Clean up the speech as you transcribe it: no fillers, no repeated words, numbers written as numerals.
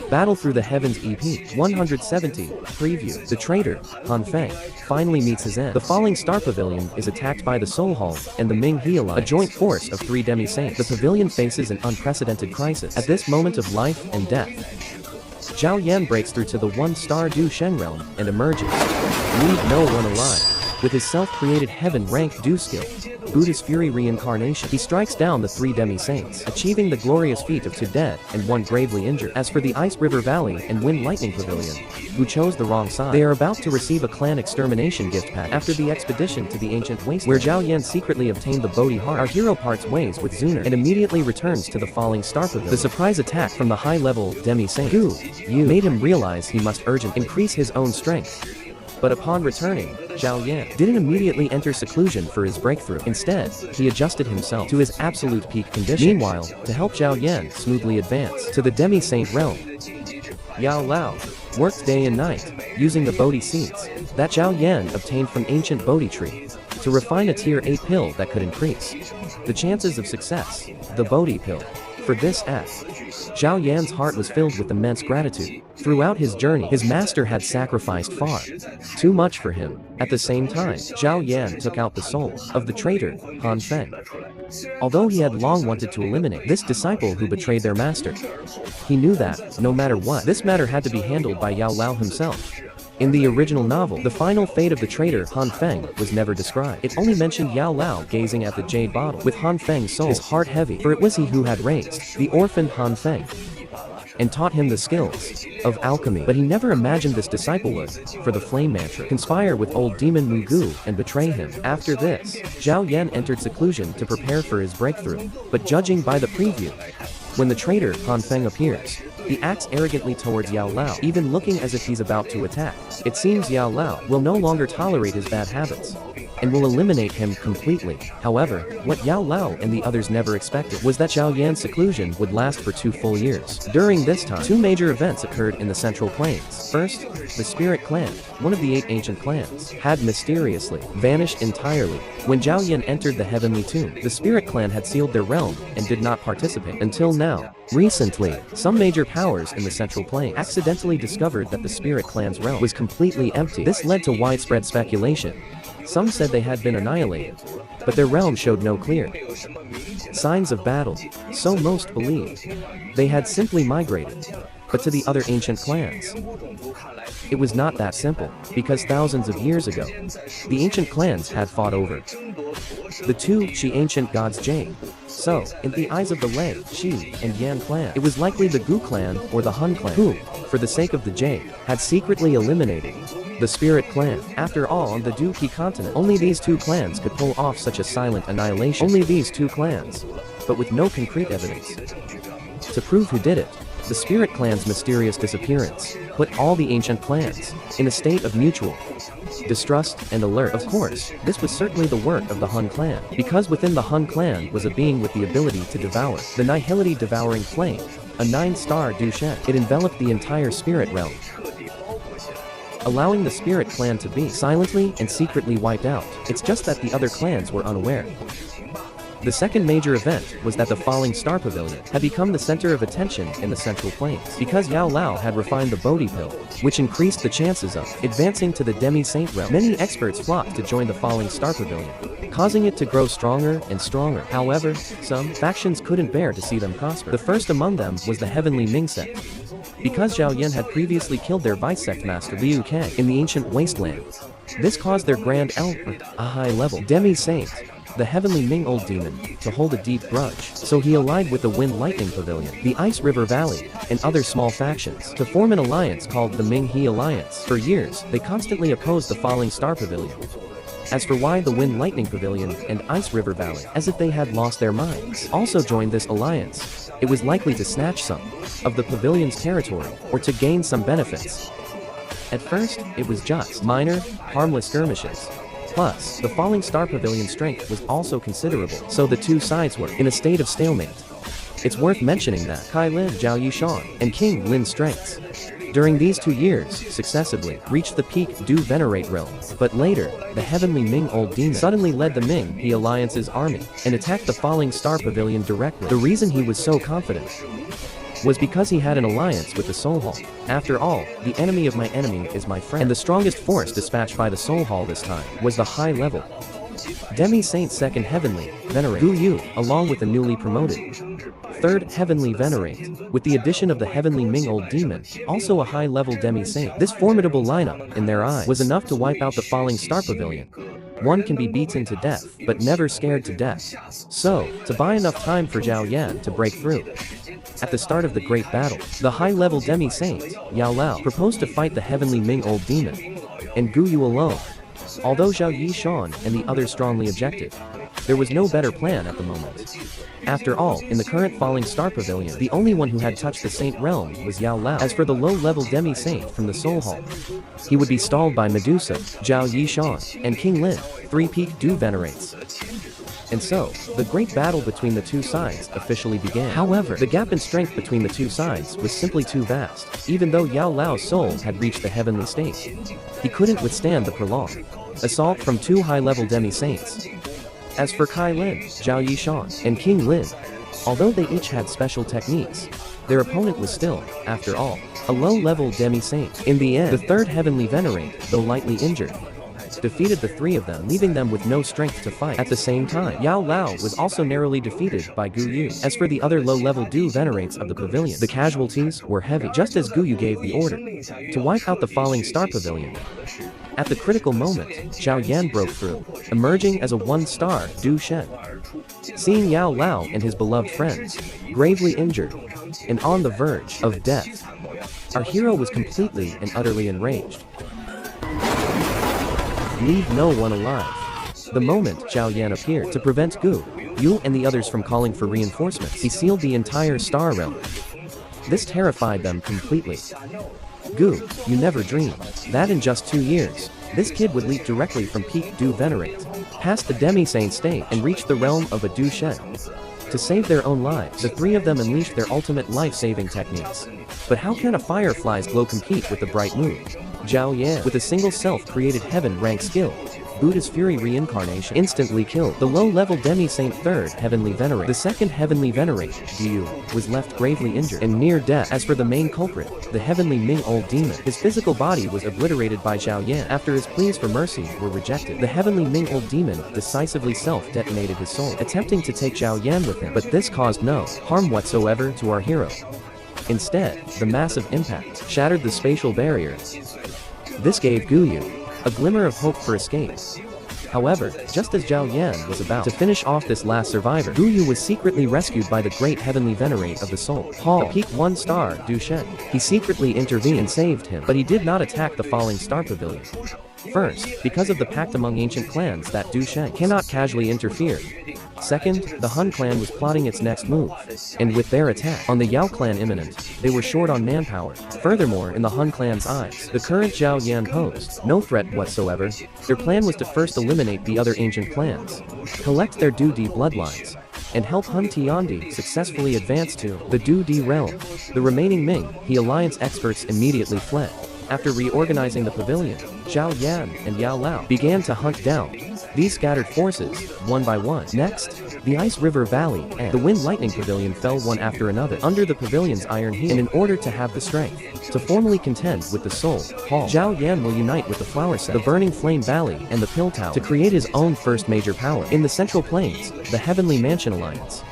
Battle Through the Heavens EP 170 Preview. The traitor, Han Feng, finally meets his end. The Falling Star Pavilion is attacked by the Soul Hall and the Ming He Alliance, a joint force of 3 demi-saints. The pavilion faces an unprecedented crisis. At this moment of life and death, Zhao Yan breaks through to the 1-star Du Shen realm and emerges. Leave no one alive. With his self-created heaven-ranked Du skill, Buddha's Fury Reincarnation, he strikes down the 3 demi-saints, achieving the glorious feat of 2 dead and 1 gravely injured. As for the Ice River Valley and Wind Lightning Pavilion, who chose the wrong side, they are about to receive a clan extermination gift pack. After the expedition to the ancient wasteland, where Zhao Yan secretly obtained the Bodhi heart, our hero parts ways with Zuner and immediately returns to the Falling Star Pavilion. The surprise attack from the high-level demi-saint Gu Yu made him realize he must urgently increase his own strength. But upon returning, Zhao Yan didn't immediately enter seclusion for his breakthrough. Instead, he adjusted himself to his absolute peak condition. Meanwhile, to help Zhao Yan smoothly advance to the demi-saint realm, Yao Lao worked day and night, using the Bodhi seeds that Zhao Yan obtained from ancient Bodhi tree to refine a tier 8 pill that could increase the chances of success, the Bodhi pill. For this act, Zhao Yan's heart was filled with immense gratitude. Throughout his journey, his master had sacrificed far too much for him. At the same time, Zhao Yan took out the soul of the traitor, Han Feng. Although he had long wanted to eliminate this disciple who betrayed their master, he knew that, no matter what, this matter had to be handled by Yao Lao himself. In the original novel, the final fate of the traitor Han Feng was never described. It only mentioned Yao Lao gazing at the jade bottle with Han Feng's soul, his heart heavy, for it was he who had raised the orphaned Han Feng and taught him the skills of alchemy. But he never imagined this disciple would, for the flame mantra, conspire with old demon Mu Gu and betray him. After this, Zhao Yan entered seclusion to prepare for his breakthrough. But judging by the preview, when the traitor Han Feng appears, he acts arrogantly towards Yao Lao, even looking as if he's about to attack. It seems Yao Lao will no longer tolerate his bad habits and will eliminate him completely. However, what Yao Lao and the others never expected was that Zhao Yan's seclusion would last for 2 full years. During this time, 2 major events occurred in the Central Plains. First, the Spirit Clan, one of the 8 ancient clans, had mysteriously vanished entirely. When Zhao Yan entered the Heavenly Tomb, the Spirit Clan had sealed their realm and did not participate until now. Recently, some major powers in the Central Plains accidentally discovered that the Spirit Clan's realm was completely empty. This led to widespread speculation. Some said they had been annihilated, but their realm showed no clear signs of battle, so most believed they had simply migrated. But to the other ancient clans, it was not that simple, because thousands of years ago, the ancient clans had fought over the 2 Shi ancient gods Jade. So, in the eyes of the Lei, Shi, and Yan clan, it was likely the Gu clan or the Hun clan who, for the sake of the Jade, had secretly eliminated the Spirit Clan. After all, on the Du-Ki continent, only these 2 clans could pull off such a silent annihilation. Only these 2 clans, but with no concrete evidence to prove who did it. The Spirit Clan's mysterious disappearance put all the ancient clans in a state of mutual distrust and alert. Of course, this was certainly the work of the Hun clan, because within the Hun clan was a being with the ability to devour the Nihility Devouring Flame, a 9-star Du Shen. It enveloped the entire spirit realm, allowing the Spirit Clan to be silently and secretly wiped out. It's just that the other clans were unaware. The second major event was that the Falling Star Pavilion had become the center of attention in the Central Plains, because Yao Lao had refined the Bodhi pill, which increased the chances of advancing to the demi-saint realm. Many experts flocked to join the Falling Star Pavilion, causing it to grow stronger and stronger. However, some factions couldn't bear to see them prosper. The first among them was the Heavenly Ming sect, because Zhao Yan had previously killed their vice sect master Liu Kang in the ancient wasteland. This caused their Grand Elder, a high-level demi-saint, the Heavenly Ming Old Demon, to hold a deep grudge. So he allied with the Wind Lightning Pavilion, the Ice River Valley, and other small factions to form an alliance called the Ming He Alliance. For years, they constantly opposed the Falling Star Pavilion. As for why the Wind Lightning Pavilion and Ice River Valley, as if they had lost their minds, also joined this alliance, it was likely to snatch some of the pavilion's territory, or to gain some benefits. At first, it was just minor, harmless skirmishes. Plus, the Falling Star Pavilion's strength was also considerable, so the 2 sides were in a state of stalemate. It's worth mentioning that Kai Lin, Zhao Yushan, and King Lin's strengths during these 2 years successively reached the peak Du Venerate realm. But later, the Heavenly Ming Old Demon suddenly led the Ming He Alliance's army and attacked the Falling Star Pavilion directly. The reason he was so confident was because he had an alliance with the Soul Hall. After all, the enemy of my enemy is my friend. And the strongest force dispatched by the Soul Hall this time was the high-level Demi-Saint Second Heavenly Venerate Gu Yu, along with the newly promoted Third Heavenly Venerate, with the addition of the Heavenly Ming Old Demon, also a high-level Demi-Saint. This formidable lineup, in their eyes, was enough to wipe out the Falling Star Pavilion. One can be beaten to death, but never scared to death. So, to buy enough time for Zhao Yan to break through. At the start of the great battle, the high-level Demi-Saint, Yao Lao, proposed to fight the Heavenly Ming Old Demon, and Gu Yu alone. Although Zhao Yishan and the others strongly objected, there was no better plan at the moment. After all, in the current Falling Star Pavilion, the only one who had touched the Saint Realm was Yao Lao. As for the low-level Demi-Saint from the Soul Hall, he would be stalled by Medusa, Zhao Yishan, and King Lin, three Peak Du Venerates. And so, the great battle between the two sides officially began. However, the gap in strength between the two sides was simply too vast. Even though Yao Lao's soul had reached the heavenly state, he couldn't withstand the prolonged assault from two high-level Demi-Saints. As for Kai Lin, Zhao Yishan, and King Lin, although they each had special techniques, their opponent was still, after all, a low-level Demi-Saint. In the end, the third heavenly venerate, though lightly injured, defeated the three of them, leaving them with no strength to fight. At the same time, Yao Lao was also narrowly defeated by Gu Yu. As for the other low-level Du Venerates of the pavilion, the casualties were heavy, just as Gu Yu gave the order to wipe out the Falling Star Pavilion. At the critical moment, Zhao Yan broke through, emerging as a one-star Du Shen. Seeing Yao Lao and his beloved friends gravely injured and on the verge of death, our hero was completely and utterly enraged. Leave no one alive. The moment Zhao Yan appeared to prevent Gu Yu and the others from calling for reinforcements, he sealed the entire star realm. This terrified them completely. Gu, you never dreamed that in just 2 years, this kid would leap directly from Peak Du Venerate, past the Demi-Saint state, and reach the realm of a Du Shen. To save their own lives, the three of them unleashed their ultimate life-saving techniques. But how can a firefly's glow compete with the bright moon? Zhao Yan, with a single self-created heaven-rank skill, Buddha's Fury Reincarnation, instantly killed the low-level Demi-Saint Third Heavenly Venerate. The second Heavenly Venerate, Gu Yu, was left gravely injured and near death. As for the main culprit, the Heavenly Ming Old Demon, his physical body was obliterated by Zhao Yan after his pleas for mercy were rejected. The Heavenly Ming Old Demon decisively self-detonated his soul, attempting to take Zhao Yan with him, but this caused no harm whatsoever to our hero. Instead, the massive impact shattered the spatial barrier. This gave Gu Yu a glimmer of hope for escape. However, just as Zhao Yan was about to finish off this last survivor, Gu Yu was secretly rescued by the great heavenly venerate of the Soul Hall, a Peak 1-star Du Shen. He secretly intervened and saved him, but he did not attack the Falling Star Pavilion. First, because of the pact among ancient clans that Du Shen cannot casually interfere. Second, the Hun clan was plotting its next move, and with their attack on the Yao clan imminent, they were short on manpower. Furthermore, in the Hun clan's eyes, the current Zhao Yan posed no threat whatsoever. Their plan was to first eliminate the other ancient clans, collect their Du Di bloodlines, and help Hun Tiandi successfully advance to the Du Di realm. The remaining Ming He alliance experts immediately fled. After reorganizing the pavilion, Zhao Yan and Yao Lao began to hunt down these scattered forces, one by one. Next, the Ice River Valley and the Wind Lightning Pavilion fell one after another under the pavilion's iron heel. And in order to have the strength to formally contend with the Soul Hall, Zhao Yan will unite with the Flower Set, the Burning Flame Valley, and the Pill Tower to create his own first major power. In the Central Plains, the Heavenly Mansion Alliance